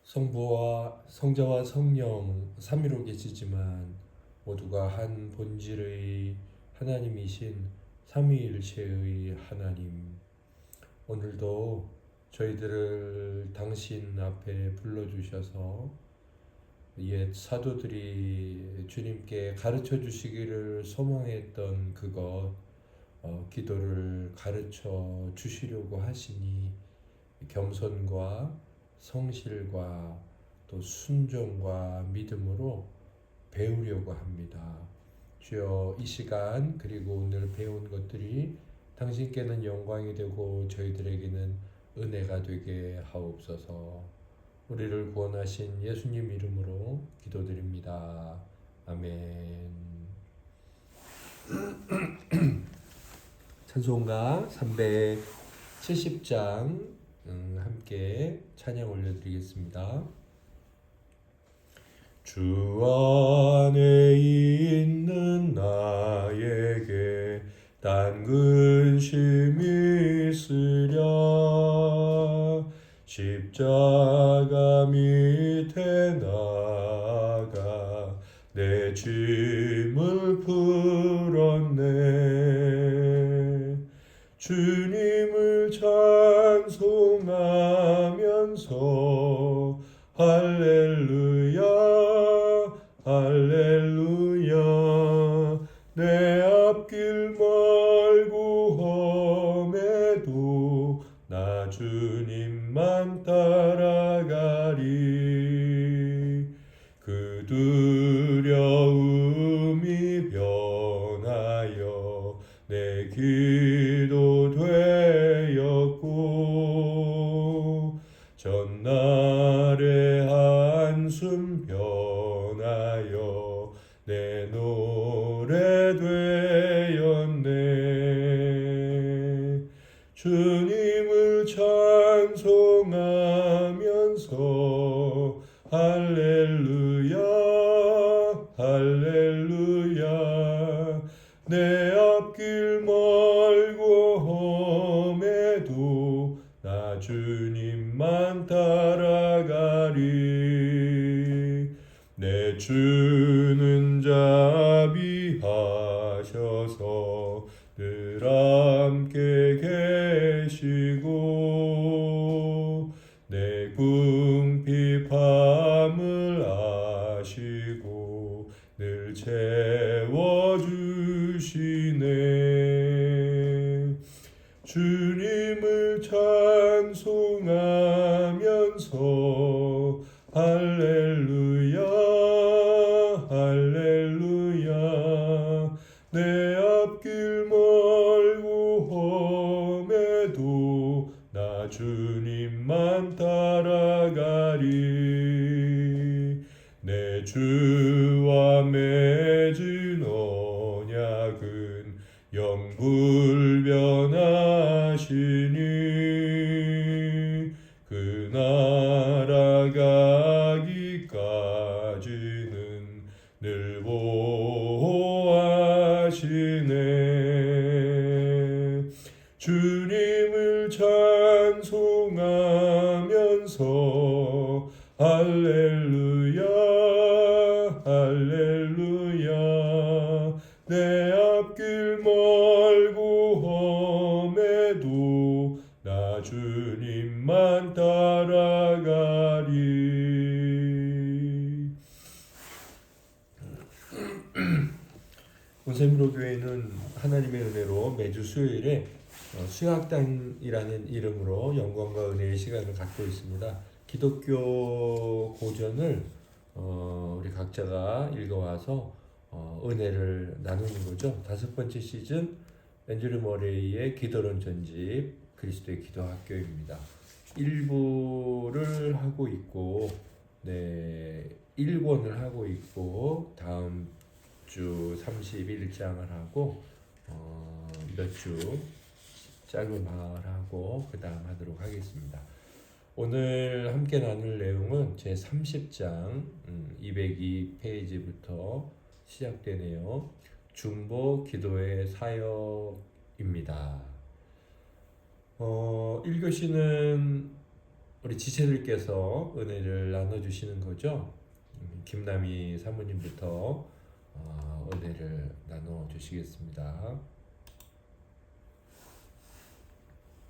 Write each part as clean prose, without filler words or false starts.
성부와 성자와 성령 삼위로 계시지만 모두가 한 본질의 하나님이신 삼위일체의 하나님, 오늘도 저희들을 당신 앞에 불러주셔서 옛 사도들이 주님께 가르쳐 주시기를 소망했던 그것, 기도를 가르쳐 주시려고 하시니 겸손과 성실과 또 순종과 믿음으로 배우려고 합니다. 주여, 이 시간 그리고 오늘 배운 것들이 당신께는 영광이 되고 저희들에게는 은혜가 되게 하옵소서. 우리를 구원하신 예수님 이름으로 기도드립니다. 아멘. 찬송가 370장 함께 찬양 올려드리겠습니다. 주 안에 있는 나에게 딴 근심이 있으랴. 십자가 밑에 나가 내 짐을 풀었네. 주님을 찬송하면서 할렐루야 할렐루야. 내 앞길 멀고 험해도 나 주님만 따라가리. 그 두려움이 변하여 내 기도 되었고, 전날의 한숨 변하여 내 노래 되었네. 주님을 찬송하면서 할렐루야 할렐루야. 내 앞길 멀고 험해도 나 주님만 따라가리. 내 주는 자비하셔서 늘 함께 계시고, 내 궁핍함을 아시고 늘 채워주시네. 주님을 찬송하면서 할렐루야 할렐루야. 내 앞길 멀고 험해도 나 주님만 따라가리. 내 주와 맺은 언약은 영불변하시니, 그 나라 가기까지는 늘 보호하시네. 주님을 찬송하면서 할렐루야 할렐루야. 내 앞길 멀고 험해도 나 주님만 따라가리. 온세미로 교회는 하나님의 은혜로 매주 수요일에 수요학당이라는 이름으로 영광과 은혜의 시간을 갖고 있습니다. 기독교 고전을 우리 각자가 읽어와서 은혜를 나누는 거죠. 5번째 시즌 앤드류 머레이의 기도론 전집 그리스도의 기도학교입니다. 1부를 하고 있고, 1권을 하고 있고, 다음 주 31장을 하고 몇 주 짧은 방학을 하고 그 다음 하도록 하겠습니다. 오늘 함께 나눌 내용은 제 30장 202페이지부터 시작되네요. 중보 기도의 사역입니다. 1교시는 우리 지체들께서 은혜를 나눠주시는 거죠. 김남희 사모님부터 은혜를 나눠주시겠습니다.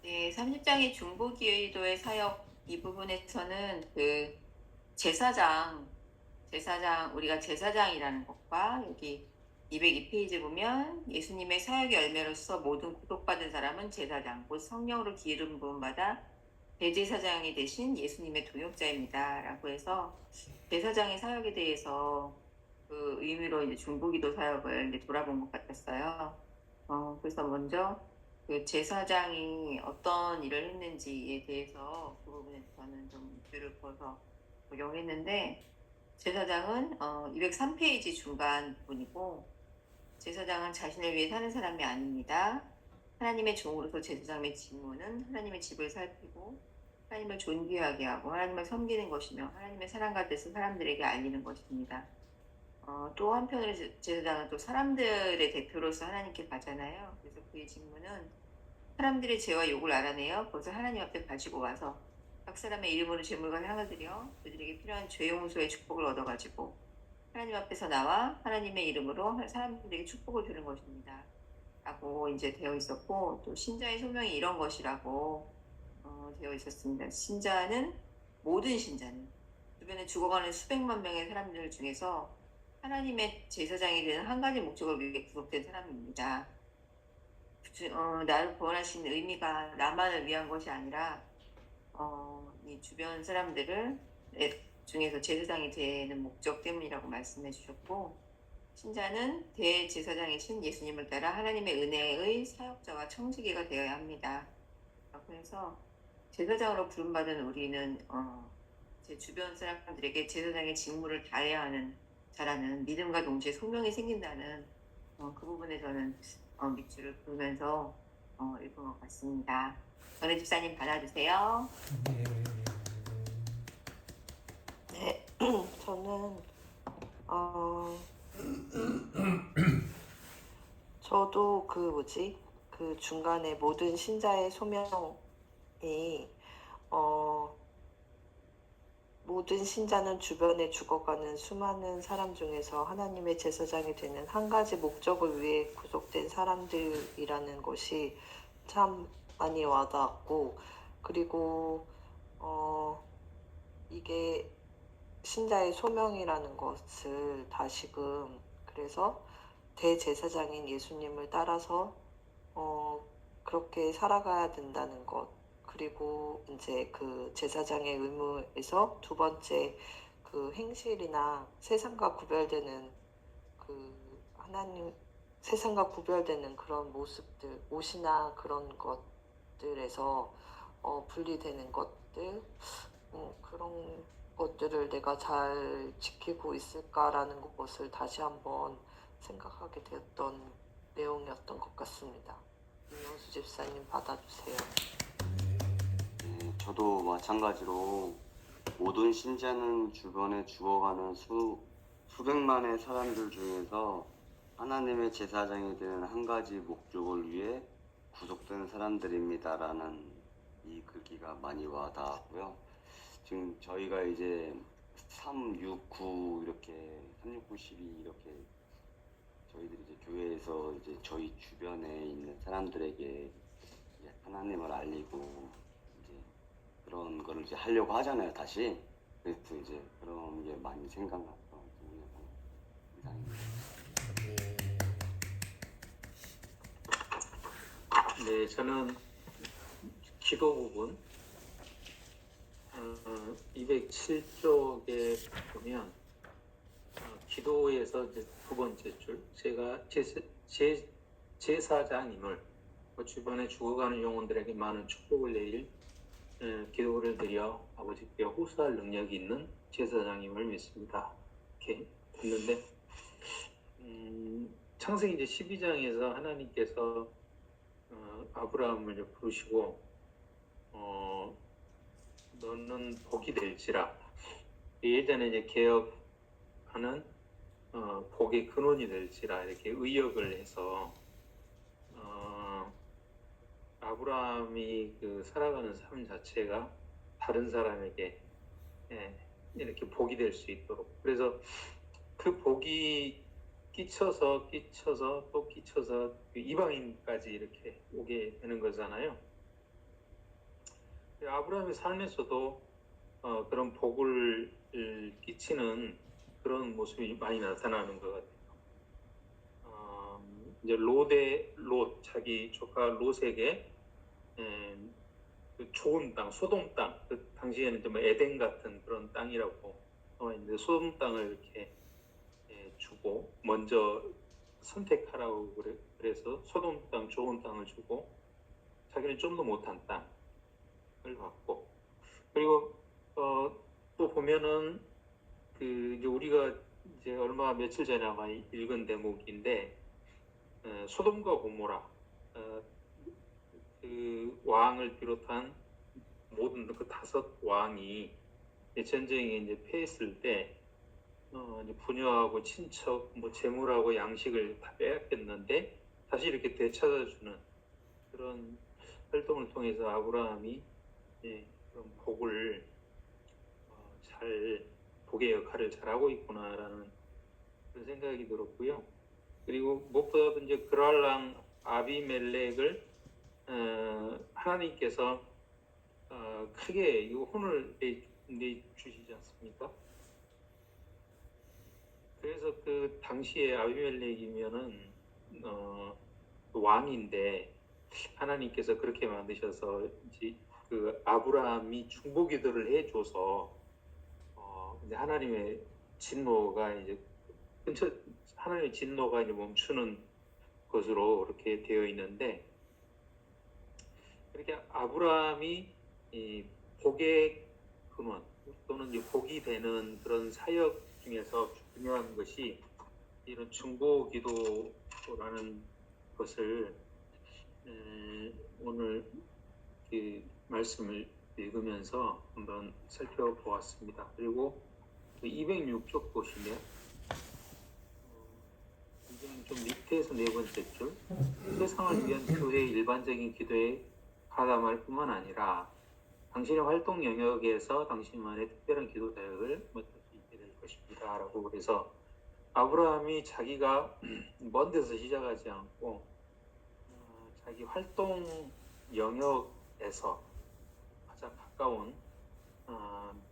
네, 30장의 중보기도의 사역 이 부분에서는 그 제사장 우리가 제사장이라는 것과 여기 202페이지 보면 예수님의 사역의 열매로서 모든 구속받은 사람은 제사장 곧 성령으로 기름 부음 받아 대제사장이 되신 예수님의 동역자입니다 라고 해서 제사장의 사역에 대해서 그 의미로 이제 중보기도 사역을 이제 돌아본 것 같았어요. 그래서 먼저 그 제사장이 어떤 일을 했는지에 대해서 그 부분에서 저는 좀 줄을 그어서 적용했는데, 제사장은 203페이지 중간 부분이고, 제사장은 자신을 위해 사는 사람이 아닙니다. 하나님의 종으로서 제사장의 직무는 하나님의 집을 살피고 하나님을 존귀하게 하고 하나님을 섬기는 것이며 하나님의 사랑과 뜻을 사람들에게 알리는 것입니다. 또 한편으로 제사장은 또 사람들의 대표로서 하나님께 가잖아요. 그래서 그의 직무는 사람들의 죄와 욕을 알아내어 그것을 하나님 앞에 가지고 와서 각 사람의 이름으로 제물과 향을 드려 그들에게 필요한 죄 용서의 축복을 얻어가지고 하나님 앞에서 나와 하나님의 이름으로 사람들에게 축복을 주는 것입니다. 라고 이제 되어 있었고, 또 신자의 소명이 이런 것이라고 되어 있었습니다. 모든 신자는 주변에 죽어가는 수백만 명의 사람들 중에서 하나님의 제사장이 되는 한 가지 목적을 위해 구속된 사람입니다. 나를 구원하신 의미가 나만을 위한 것이 아니라 이 주변 사람들을 중에서 제사장이 되는 목적 때문이라고 말씀해 주셨고, 신자는 대제사장이신 예수님을 따라 하나님의 은혜의 사역자와 청지기가 되어야 합니다. 그래서 제사장으로 부름받은 우리는 제 주변 사람들에게 제사장의 직무를 다해야 하는 자라는 믿음과 동시에 소명이 생긴다는 그 부분에 저는 밑줄을 그으면서 읽은 것 같습니다. 전혜 집사님 받아주세요. 네, 저는 저도 그 중간에 모든 신자의 소명이 모든 신자는 주변에 죽어가는 수많은 사람 중에서 하나님의 제사장이 되는 한 가지 목적을 위해 구속된 사람들이라는 것이 참 많이 와닿았고, 그리고 이게 신자의 소명이라는 것을 다시금 그래서 대제사장인 예수님을 따라서 그렇게 살아가야 된다는 것, 그리고 이제 그 제사장의 의무에서 두 번째 그 행실이나 세상과 구별되는 세상과 구별되는 그런 모습들, 옷이나 그런 것들에서 분리되는 것들, 그런 것들을 내가 잘 지키고 있을까라는 것을 다시 한번 생각하게 되었던 내용이었던 것 같습니다. 임영수 집사님 받아주세요. 네, 저도 마찬가지로 모든 신자는 주변에 죽어가는 수백만의 사람들 중에서 하나님의 제사장이 되는 한 가지 목적을 위해 구속된 사람들입니다라는 이 글귀가 많이 와닿았고요. 지금 저희가 이제 3, 6, 9 이렇게 3, 6, 9, 12 이렇게 저희들이 이제 교회에서 이제 저희 주변에 있는 사람들에게 이제 하나님을 알리고 이제 그런 거를 이제 하려고 하잖아요, 다시. 그래서 이제 그런 게 많이 생각났던 이상입니다. 네, 저는 기도 부분 207쪽에 보면 기도에서 이제 두 번째 줄, 제가 제사장님을 주변에 죽어가는 영혼들에게 많은 축복을 내릴 기도를 드려 아버지께 호소할 능력이 있는 제사장님을 믿습니다. 이렇게 했는데 창세기 이제 12장에서 하나님께서 아브라함을 부르시고 너는 복이 될지라, 예전에 이제 개혁하는 복의 근원이 될지라 이렇게 의역을 해서 아브라함이 그 살아가는 삶 자체가 다 다른 사람에게 이렇게 복이 될 수 있도록. 그래서 그 복이 끼쳐서 또 끼쳐서 그 이방인까지 이렇게 오게 되는 거잖아요. 아브라함의 삶에서도 그런 복을 끼치는 그런 모습이 많이 나타나는 것 같아요. 이제 롯 자기 조카 롯에게 그 좋은 땅, 소돔 땅, 그 당시에는 좀 에덴 같은 그런 땅이라고 나와 있는데 소돔 땅을 이렇게 주고 먼저 선택하라고 그래서 소돔 땅, 좋은 땅을 주고 자기는 좀 더 못한 땅을 받고 그리고 또 보면은 그 이제 우리가 이제 얼마 며칠 전에 아마 읽은 대목인데 소돔과 고모라 그 왕을 비롯한 모든 그 5왕이 전쟁에 이제 패했을 때 이제 부녀하고 친척, 뭐 재물하고 양식을 다 빼앗겼는데 다시 이렇게 되찾아주는 그런 활동을 통해서 아브라함이 그런 복을 복의 역할을 잘하고 있구나라는 그런 생각이 들었고요. 그리고 무엇보다도 이제 그랄랑 아비멜렉을 하나님께서 크게 이 혼을 내주시지 않습니까? 그래서 그 당시에 아비멜렉이면은 왕인데 하나님께서 그렇게 만드셔서 이제 그 아브라함이 중보기도를 해줘서 이제 하나님의 진노가 이제 하나님의 진노가 이제 멈추는 것으로 이렇게 되어 있는데 이렇게 아브라함이 이 복의 근원 또는 이제 복이 되는 그런 사역 중에서 중요한 것이 이런 중보기도라는 것을 오늘 그 말씀을 읽으면서 한번 살펴보았습니다. 그리고 206쪽 보시면 좀 밑에서 네 번째 줄 세상을 위한 교회의 일반적인 기도에 가담할 뿐만 아니라 당신의 활동 영역에서 당신만의 특별한 기도 자격을 맡을 수 있게 될 것입니다 라고 그래서 아브라함이 자기가 먼 데서 시작하지 않고 자기 활동 영역에서 가장 가까운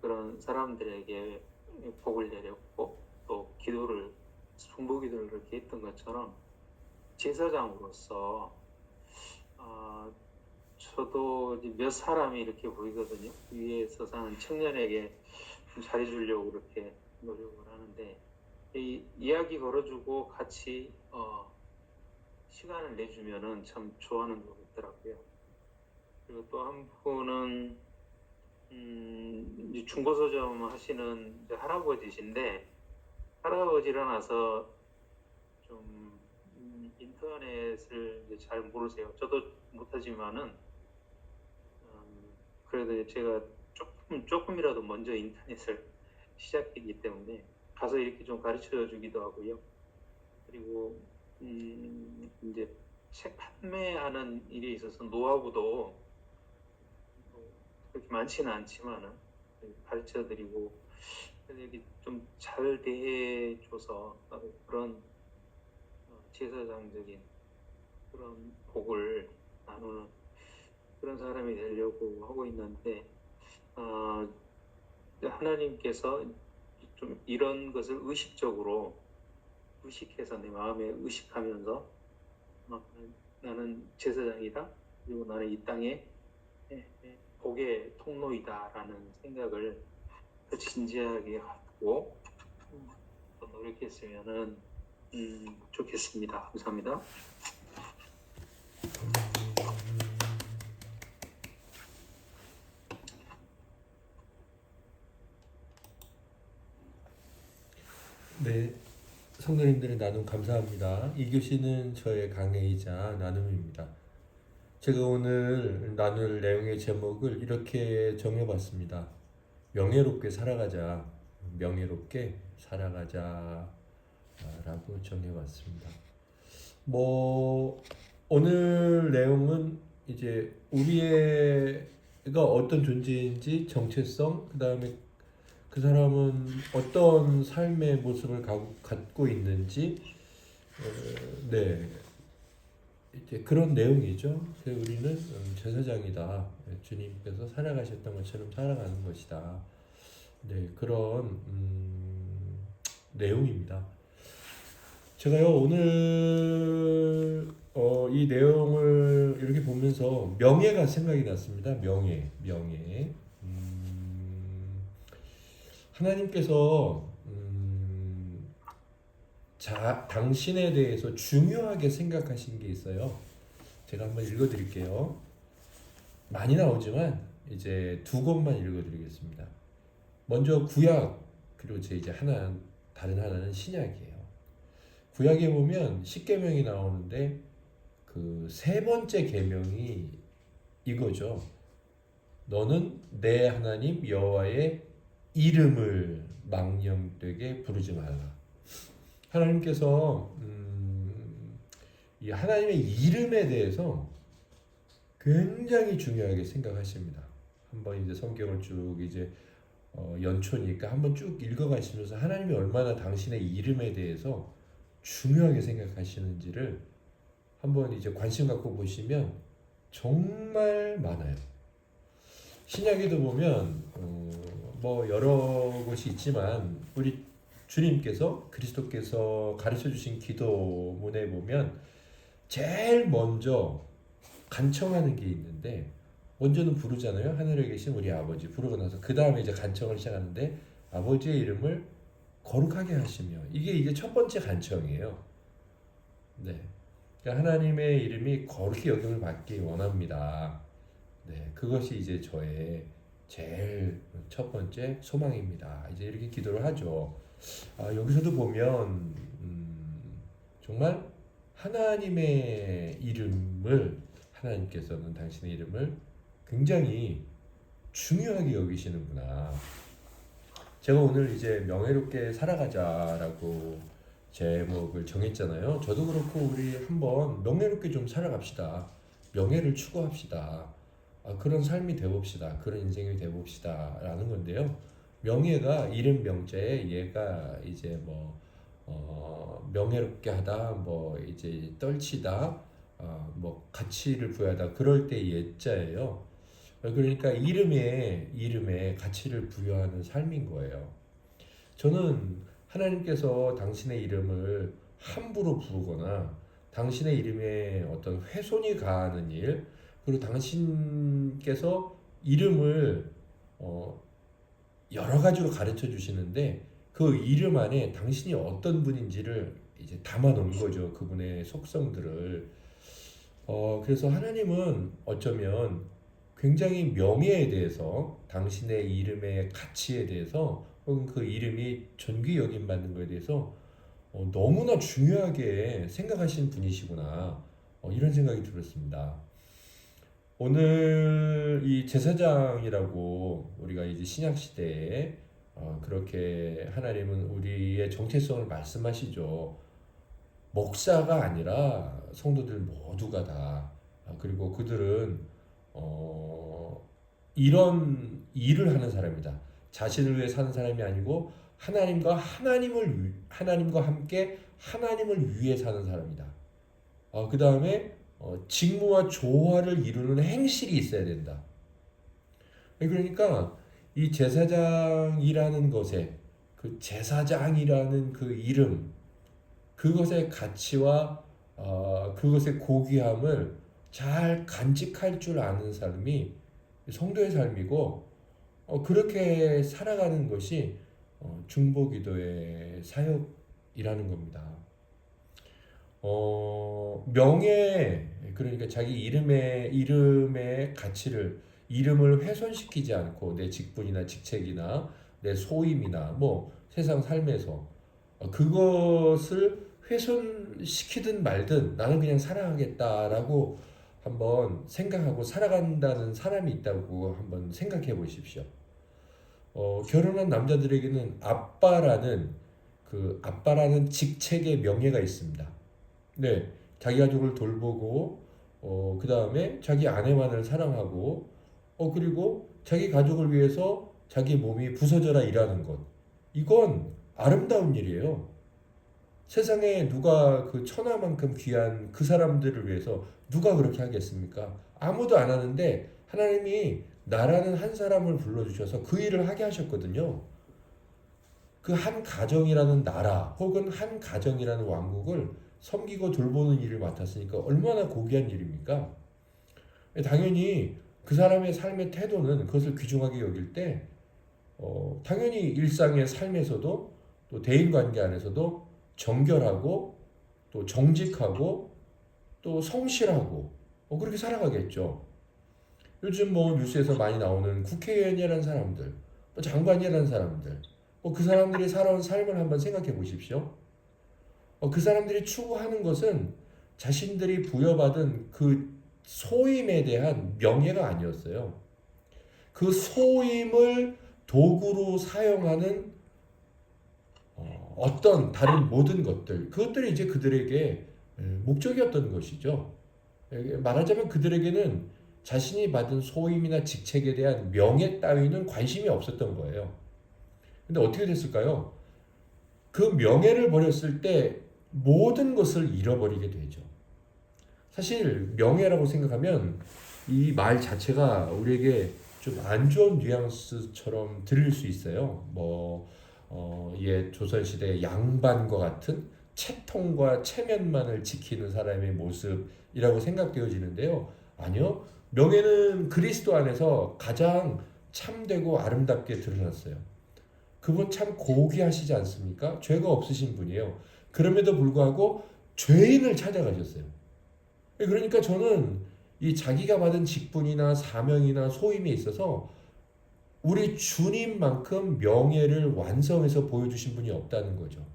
그런 사람들에게 복을 내렸고 또 중보기도를 그렇게 했던 것처럼 제사장으로서 저도 몇 사람이 이렇게 보이거든요. 위에서 사는 청년에게 좀 잘해주려고 그렇게 노력을 하는데 이 이야기 걸어주고 같이 시간을 내주면은 참 좋아하는 것 같더라고요. 그리고 또 한 분은 중고서점 하시는 할아버지신데 할아버지라 나서 좀 인터넷을 이제 잘 모르세요. 저도 못하지만은 그래도 제가 조금이라도 먼저 인터넷을 시작했기 때문에 가서 이렇게 좀 가르쳐 주기도 하고요. 그리고 이제 책 판매하는 일에 있어서 노하우도 그렇게 많지는 않지만은 가르쳐 드리고 이렇게 좀 잘 대해줘서 그런 제사장적인 그런 복을 나누는 그런 사람이 되려고 하고 있는데 하나님께서 좀 이런 것을 의식해서 내 마음에 의식하면서 나는 제사장이다 그리고 나는 이 땅에 복의 통로이다라는 생각을 더 진지하게 하고 더 노력했으면은 좋겠습니다. 감사합니다. 네, 성도님들의 나눔 감사합니다. 이 교시는 저의 강의이자 나눔입니다. 제가 오늘 나눌 내용의 제목을 이렇게 정해봤습니다. 명예롭게 살아가자, 명예롭게 살아가자 라고 정해봤습니다. 오늘 내용은 이제 우리의 어떤 존재인지 정체성, 그 다음에 그 사람은 어떤 삶의 모습을 갖고 있는지, 네, 이제 그런 내용이죠. 그래서 우리는 제사장이다. 주님께서 살아가셨던 것처럼 살아가는 것이다. 네, 그런 내용입니다. 제가요 오늘 이 내용을 이렇게 보면서 명예가 생각이 났습니다. 명예. 하나님께서 당신에 대해서 중요하게 생각하신 게 있어요. 제가 한번 읽어드릴게요. 많이 나오지만 이제 두 곳만 읽어드리겠습니다. 먼저 구약, 그리고 이제 다른 하나는 신약이에요. 구약에 보면 10계명이 나오는데 그 세 번째 계명이 이거죠. 너는 내 하나님 여호와의 이름을 망령되게 부르지 말라. 하나님께서 이 하나님의 이름에 대해서 굉장히 중요하게 생각하십니다. 한번 이제 성경을 쭉 이제 연초니까 한번 쭉 읽어가시면서 하나님이 얼마나 당신의 이름에 대해서 중요하게 생각하시는지를 한번 이제 관심 갖고 보시면 정말 많아요. 신약에도 보면 뭐 여러 곳이 있지만 우리 주님께서 그리스도께서 가르쳐 주신 기도문에 보면 제일 먼저 간청하는 게 있는데 먼저는 부르잖아요. 하늘에 계신 우리 아버지 부르고 나서 그 다음에 이제 간청을 시작하는데 아버지의 이름을 거룩하게 하시며 이게 첫 번째 간청이에요. 네, 그러니까 하나님의 이름이 거룩히 여김을 받기 원합니다. 네, 그것이 이제 저의 제일 첫 번째 소망입니다. 이제 이렇게 기도를 하죠. 여기서도 보면 정말 하나님의 이름을 하나님께서는 당신의 이름을 굉장히 중요하게 여기시는구나. 제가 오늘 이제 명예롭게 살아가자라고 제목을 정했잖아요. 저도 그렇고 우리 한번 명예롭게 좀 살아갑시다. 명예를 추구합시다. 그런 삶이 되봅시다. 그런 인생이 되봅시다. 라는 건데요. 명예가 이름 명자에 얘가 이제 명예롭게 하다, 뭐 이제 떨치다, 뭐 가치를 부여하다 그럴 때 예자예요. 그러니까 이름에 가치를 부여하는 삶인 거예요. 저는 하나님께서 당신의 이름을 함부로 부르거나 당신의 이름에 어떤 훼손이 가하는 일, 그리고 당신께서 이름을 여러 가지로 가르쳐 주시는데 그 이름 안에 당신이 어떤 분인지를 이제 담아 놓은 거죠. 그분의 속성들을. 그래서 하나님은 어쩌면 굉장히 명예에 대해서, 당신의 이름의 가치에 대해서, 혹은 그 이름이 존귀 여김받는 것에 대해서 너무나 중요하게 생각하시는 분이시구나. 이런 생각이 들었습니다. 오늘 이 제사장이라고 우리가 이제 신약 시대에 그렇게 하나님은 우리의 정체성을 말씀하시죠. 목사가 아니라 성도들 모두가 다, 그리고 그들은 이런 일을 하는 사람이다. 자신을 위해 사는 사람이 아니고 하나님과 함께 하나님을 위해 사는 사람이다. 그 다음에 직무와 조화를 이루는 행실이 있어야 된다. 그러니까 이 제사장이라는 것에, 그 제사장이라는 그 이름, 그것의 가치와 그것의 고귀함을 잘 간직할 줄 아는 삶이 성도의 삶이고, 그렇게 살아가는 것이 중보기도의 사역이라는 겁니다. 명예, 그러니까 자기 이름의 가치를, 이름을 훼손시키지 않고 내 직분이나 직책이나 내 소임이나 뭐 세상 삶에서 그것을 훼손시키든 말든 나는 그냥 살아가겠다라고 한번 생각하고 살아간다는 사람이 있다고 한번 생각해 보십시오. 결혼한 남자들에게는 아빠라는 직책의 명예가 있습니다. 네, 자기 가족을 돌보고 그 다음에 자기 아내만을 사랑하고 그리고 자기 가족을 위해서 자기 몸이 부서져라 일하는 것. 이건 아름다운 일이에요. 세상에 누가 그 천하만큼 귀한 그 사람들을 위해서 누가 그렇게 하겠습니까? 아무도 안 하는데 하나님이 나라는 한 사람을 불러주셔서 그 일을 하게 하셨거든요. 그 한 가정이라는 나라 혹은 한 가정이라는 왕국을 섬기고 돌보는 일을 맡았으니까 얼마나 고귀한 일입니까? 당연히 그 사람의 삶의 태도는 그것을 귀중하게 여길 때 당연히 일상의 삶에서도 또 대인관계 안에서도 정결하고 또 정직하고 또 성실하고 그렇게 살아가겠죠. 요즘 뭐 뉴스에서 많이 나오는 국회의원이라는 사람들, 또 장관이라는 사람들, 그 사람들이 살아온 삶을 한번 생각해 보십시오. 그 사람들이 추구하는 것은 자신들이 부여받은 그 소임에 대한 명예가 아니었어요. 그 소임을 도구로 사용하는 어떤 다른 모든 것들, 그것들이 이제 그들에게 목적이었던 것이죠. 말하자면 그들에게는 자신이 받은 소임이나 직책에 대한 명예 따위는 관심이 없었던 거예요. 근데 어떻게 됐을까요? 그 명예를 버렸을 때 모든 것을 잃어버리게 되죠. 사실 명예라고 생각하면 이 말 자체가 우리에게 좀 안 좋은 뉘앙스처럼 들릴 수 있어요. 옛 조선시대 양반과 같은 채통과 체면만을 지키는 사람의 모습이라고 생각되어지는데요. 아니요. 명예는 그리스도 안에서 가장 참되고 아름답게 드러났어요. 그분 참 고귀하시지 않습니까? 죄가 없으신 분이에요. 그럼에도 불구하고 죄인을 찾아가셨어요. 그러니까 저는 이 자기가 받은 직분이나 사명이나 소임에 있어서 우리 주님만큼 명예를 완성해서 보여주신 분이 없다는 거죠.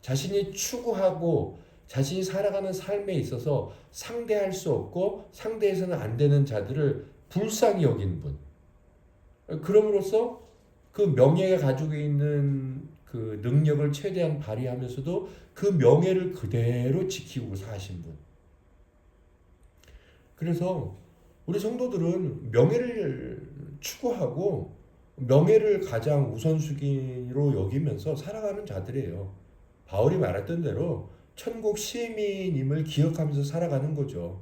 자신이 추구하고 자신이 살아가는 삶에 있어서 상대할 수 없고 상대해서는 안 되는 자들을 불쌍히 여긴 분. 그럼으로써 그 명예가 가지고 있는 그 능력을 최대한 발휘하면서도 그 명예를 그대로 지키고 사신 분. 그래서 우리 성도들은 명예를 추구하고 명예를 가장 우선순위로 여기면서 살아가는 자들이에요. 바울이 말했던 대로 천국 시민임을 기억하면서 살아가는 거죠.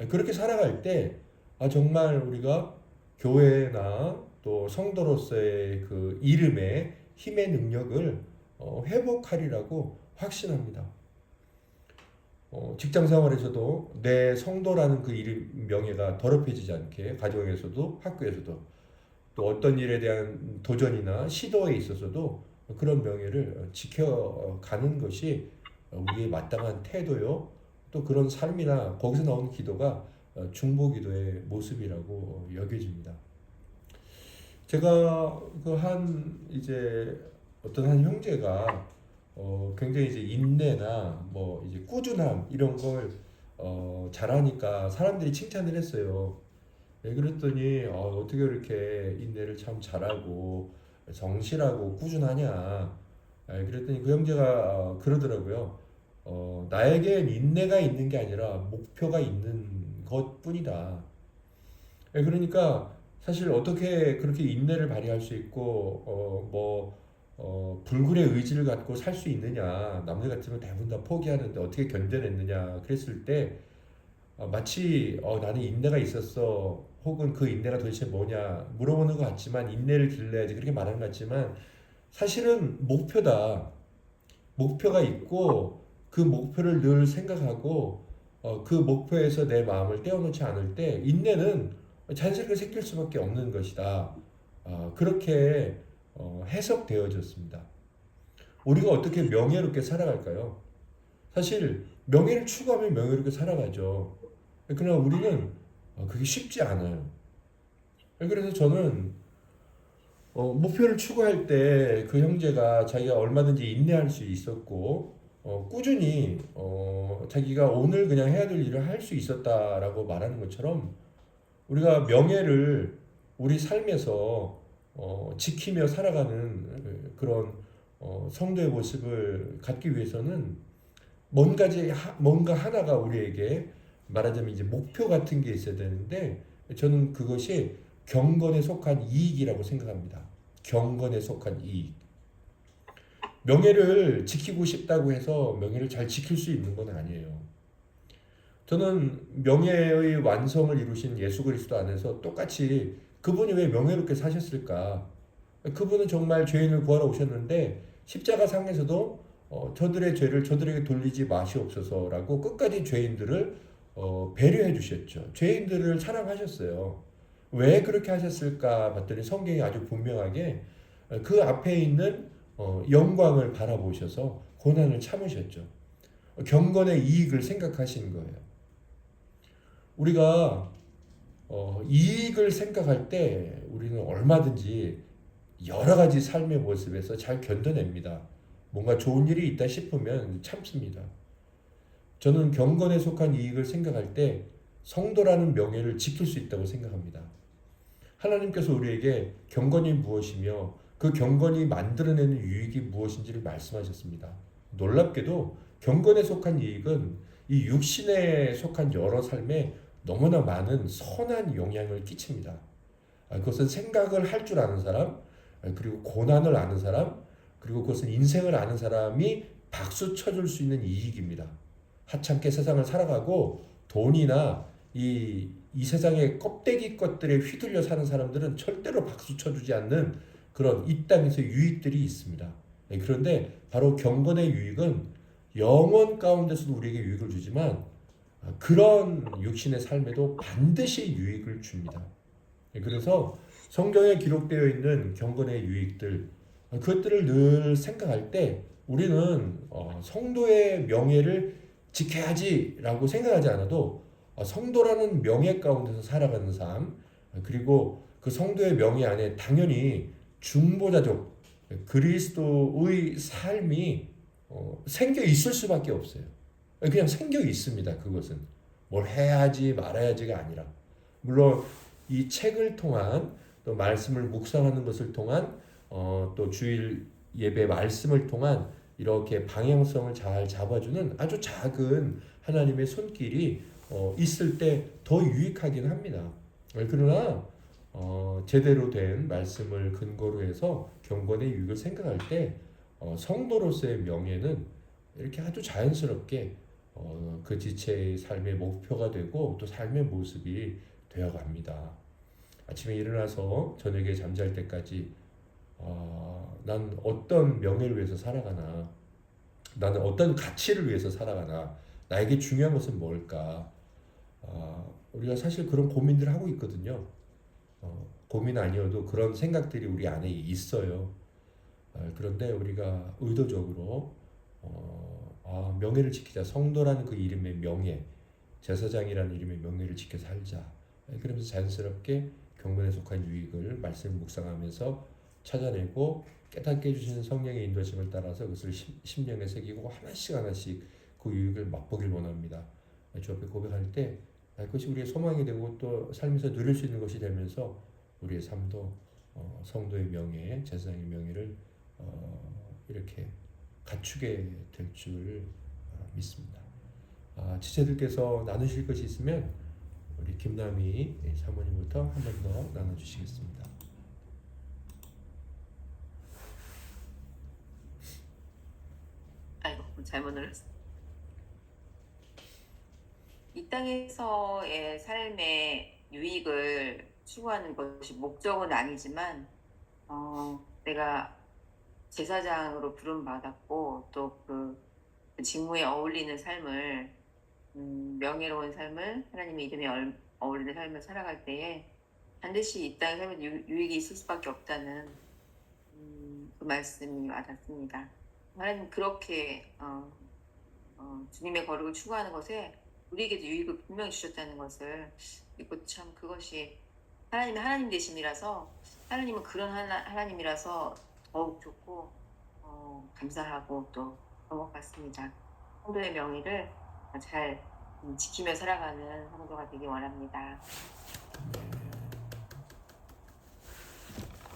그렇게 살아갈 때 정말 우리가 교회나 또 성도로서의 그 이름의 힘의 능력을 회복하리라고 확신합니다. 직장 생활에서도 내 성도라는 그 이름 명예가 더럽혀지지 않게 가정에서도 학교에서도 또 어떤 일에 대한 도전이나 시도에 있어서도 그런 명예를 지켜가는 것이 우리의 마땅한 태도요. 또 그런 삶이나 거기서 나오는 기도가 중보기도의 모습이라고 여겨집니다. 제가 이제 어떤 한 형제가 굉장히 이제 인내나 이제 꾸준함 이런 걸 잘하니까 사람들이 칭찬을 했어요. 그랬더니 어떻게 그렇게 인내를 참 잘하고 성실하고 꾸준하냐. 그랬더니 그 형제가 그러더라고요. 나에겐 인내가 있는 게 아니라 목표가 있는 것뿐이다. 그러니까 사실 어떻게 그렇게 인내를 발휘할 수 있고 불굴의 의지를 갖고 살 수 있느냐. 남들 같으면 대부분 다 포기하는데 어떻게 견뎌냈느냐. 그랬을 때 마치 나는 인내가 있었어. 혹은 그 인내가 도대체 뭐냐 물어보는 것 같지만 인내를 길러야지 그렇게 말하는 것 같지만 사실은 목표다. 목표가 있고 그 목표를 늘 생각하고 그 목표에서 내 마음을 떼어놓지 않을 때 인내는 자연스럽게 생길 수밖에 없는 것이다. 그렇게 해석되어졌습니다. 우리가 어떻게 명예롭게 살아갈까요? 사실 명예를 추구하면 명예롭게 살아가죠. 그러나 우리는 그게 쉽지 않아요. 그래서 저는 목표를 추구할 때 그 형제가 자기가 얼마든지 인내할 수 있었고 꾸준히 자기가 오늘 그냥 해야 될 일을 할 수 있었다라고 말하는 것처럼 우리가 명예를 우리 삶에서 지키며 살아가는 그런 성도의 모습을 갖기 위해서는 뭔가 하나가 우리에게 말하자면 이제 목표 같은 게 있어야 되는데 저는 그것이 경건에 속한 이익이라고 생각합니다. 경건에 속한 이익. 명예를 지키고 싶다고 해서 명예를 잘 지킬 수 있는 건 아니에요. 저는 명예의 완성을 이루신 예수 그리스도 안에서 똑같이 그분이 왜 명예롭게 사셨을까? 그분은 정말 죄인을 구하러 오셨는데 십자가 상에서도 저들의 죄를 저들에게 돌리지 마시옵소서라고 끝까지 죄인들을 배려해 주셨죠. 죄인들을 사랑하셨어요. 왜 그렇게 하셨을까 봤더니 성경이 아주 분명하게 그 앞에 있는 영광을 바라보셔서 고난을 참으셨죠. 경건의 이익을 생각하신 거예요. 우리가 이익을 생각할 때 우리는 얼마든지 여러 가지 삶의 모습에서 잘 견뎌냅니다. 뭔가 좋은 일이 있다 싶으면 참습니다. 저는 경건에 속한 이익을 생각할 때 성도라는 명예를 지킬 수 있다고 생각합니다. 하나님께서 우리에게 경건이 무엇이며 그 경건이 만들어내는 유익이 무엇인지를 말씀하셨습니다. 놀랍게도 경건에 속한 이익은 이 육신에 속한 여러 삶에 너무나 많은 선한 영향을 끼칩니다. 그것은 생각을 할 줄 아는 사람, 그리고 고난을 아는 사람, 그리고 그것은 인생을 아는 사람이 박수 쳐줄 수 있는 이익입니다. 하찮게 세상을 살아가고 돈이나 이 세상의 껍데기 것들에 휘둘려 사는 사람들은 절대로 박수 쳐주지 않는 그런 이 땅에서 유익들이 있습니다. 그런데 바로 경건의 유익은 영원 가운데서도 우리에게 유익을 주지만 그런 육신의 삶에도 반드시 유익을 줍니다. 그래서 성경에 기록되어 있는 경건의 유익들, 그것들을 늘 생각할 때 우리는 성도의 명예를 지켜야지라고 생각하지 않아도 성도라는 명예 가운데서 살아가는 삶, 그리고 그 성도의 명예 안에 당연히 중보자적 그리스도의 삶이 생겨 있을 수밖에 없어요. 그냥 생겨 있습니다. 그것은 뭘 해야지 말아야지가 아니라, 물론 이 책을 통한 또 말씀을 묵상하는 것을 통한 또 주일 예배 말씀을 통한 이렇게 방향성을 잘 잡아주는 아주 작은 하나님의 손길이 있을 때 더 유익하긴 합니다. 그러나 제대로 된 말씀을 근거로 해서 경건의 유익을 생각할 때 성도로서의 명예는 이렇게 아주 자연스럽게 그 지체의 삶의 목표가 되고 또 삶의 모습이 되어갑니다. 아침에 일어나서 저녁에 잠잘 때까지 난 어떤 명예를 위해서 살아가나, 나는 어떤 가치를 위해서 살아가나, 나에게 중요한 것은 뭘까. 우리가 사실 그런 고민들을 하고 있거든요. 고민 아니어도 그런 생각들이 우리 안에 있어요. 그런데 우리가 의도적으로 명예를 지키자, 성도라는 그 이름의 명예, 제사장이라는 이름의 명예를 지켜 살자. 그러면서 자연스럽게 경건에 속한 유익을 말씀 묵상하면서 찾아내고 깨닫게 해주시는 성령의 인도심을 따라서 그것을 심령에 새기고 하나씩 그 유익을 맛보길 원합니다. 주 앞에 고백할 때 그것이 우리의 소망이 되고 또 삶에서 누릴 수 있는 것이 되면서 우리의 삶도 성도의 명예, 제사장의 명예를 이렇게 갖추게 될 줄 믿습니다. 지체들께서 나누실 것이 있으면 우리 김남희 사모님부터 한 번 더 나눠주시겠습니다. 아이고, 잘못 눌렀어. 이 땅에서의 삶의 유익을 추구하는 것이 목적은 아니지만 내가 제사장으로 부름받았고 또 그 직무에 어울리는 삶을 명예로운 삶을 하나님의 이름에 어울리는 삶을 살아갈 때에 반드시 이 땅의 삶에 유익이 있을 수밖에 없다는 그 말씀이 와닿습니다. 하나님 그렇게 주님의 거룩을 추구하는 것에 우리에게도 유익을 분명히 주셨다는 것을 믿고, 참 그것이 하나님의 하나님 되심이라서, 하나님은 그런 하나님이라서 더욱 좋고 감사하고 또 그런 것 같습니다. 성도의 명예를 잘 지키며 살아가는 성도가 되기 원합니다.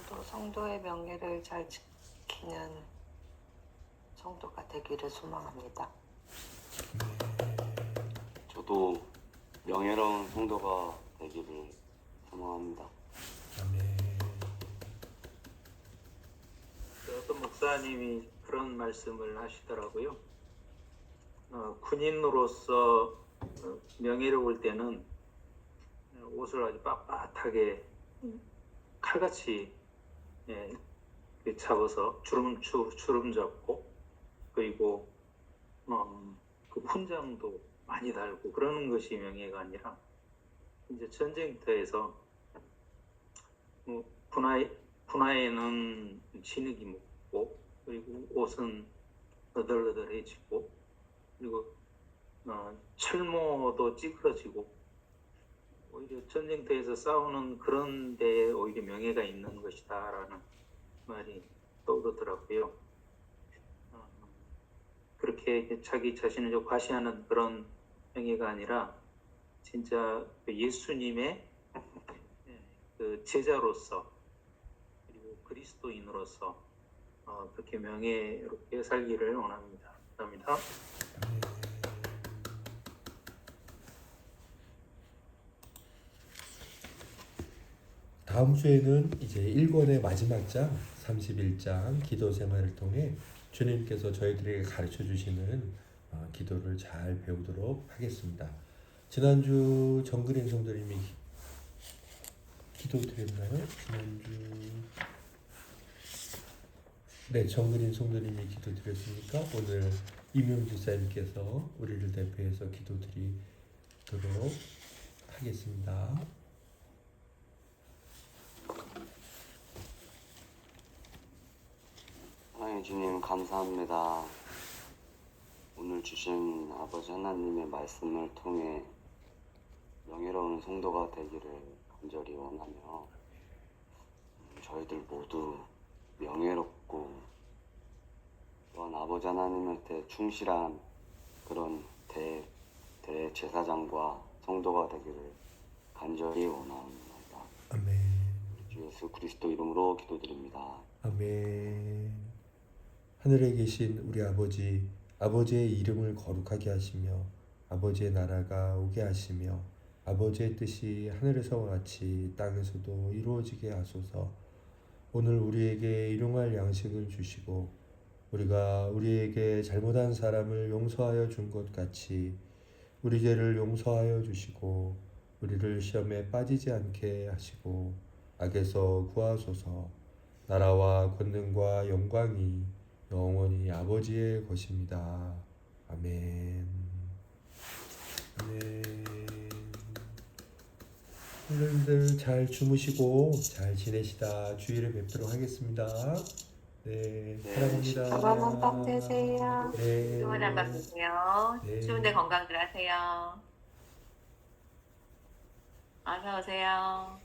저도 성도의 명예를 잘 지키는 성도가 되기를 소망합니다. 저도 명예로운 성도가 되기를 사모합니다. 아멘. 어떤 목사님이 그런 말씀을 하시더라고요. 군인으로서 명예로울 때는 옷을 아주 빳빳하게 칼같이 잡아서 주름 잡고, 그리고 그 훈장도 많이 달고 그러는 것이 명예가 아니라, 이제 전쟁터에서 군화에는 진흙이 묻고, 그리고 옷은 너덜너덜해지고, 그리고 철모도 찌그러지고, 오히려 전쟁터에서 싸우는 그런 데에 오히려 명예가 있는 것이다라는 말이 떠오르더라고요. 그렇게 자기 자신을 좀 과시하는 그런 명예가 아니라, 진짜 그 예수님의 그 제자로서, 그리고 그리스도인으로서 그렇게 명예롭게 살기를 원합니다. 감사합니다. 다음 주에는 이제 1권의 마지막 장 31장 기도 생활을 통해 주님께서 저희들에게 가르쳐 주시는 기도를 잘 배우도록 하겠습니다. 지난주 정근인 성도님이 기도 드렸나요? 네, 정근인 성도님이 기도 드렸으니까 오늘 이명주 사님께서 우리를 대표해서 기도 드리도록 하겠습니다. 하나님 주님 감사합니다. 오늘 주신 아버지 하나님의 말씀을 통해 명예로운 성도가 되기를 간절히 원하며, 저희들 모두 명예롭고 또한 아버지 하나님한테 충실한 그런 대제사장과 성도가 되기를 간절히 원합니다. 아멘. 주 예수 그리스도 이름으로 기도드립니다. 아멘. 하늘에 계신 우리 아버지, 아버지의 이름을 거룩하게 하시며 아버지의 나라가 오게 하시며 아버지의 뜻이 하늘에서와 같이 땅에서도 이루어지게 하소서. 오늘 우리에게 일용할 양식을 주시고 우리가 우리에게 잘못한 사람을 용서하여 준 것 같이 우리 죄를 용서하여 주시고 우리를 시험에 빠지지 않게 하시고 악에서 구하소서. 나라와 권능과 영광이 영원히 아버지의 것입니다. 아멘. 아멘. 여러분들 잘 주무시고 잘 지내시다 주일에 뵙도록 하겠습니다. 네, 사랑합니다. 건강한 밤 되세요. 네. 좋은 밤 되세요. 네. 추운데 건강들 하세요. 어서 오세요.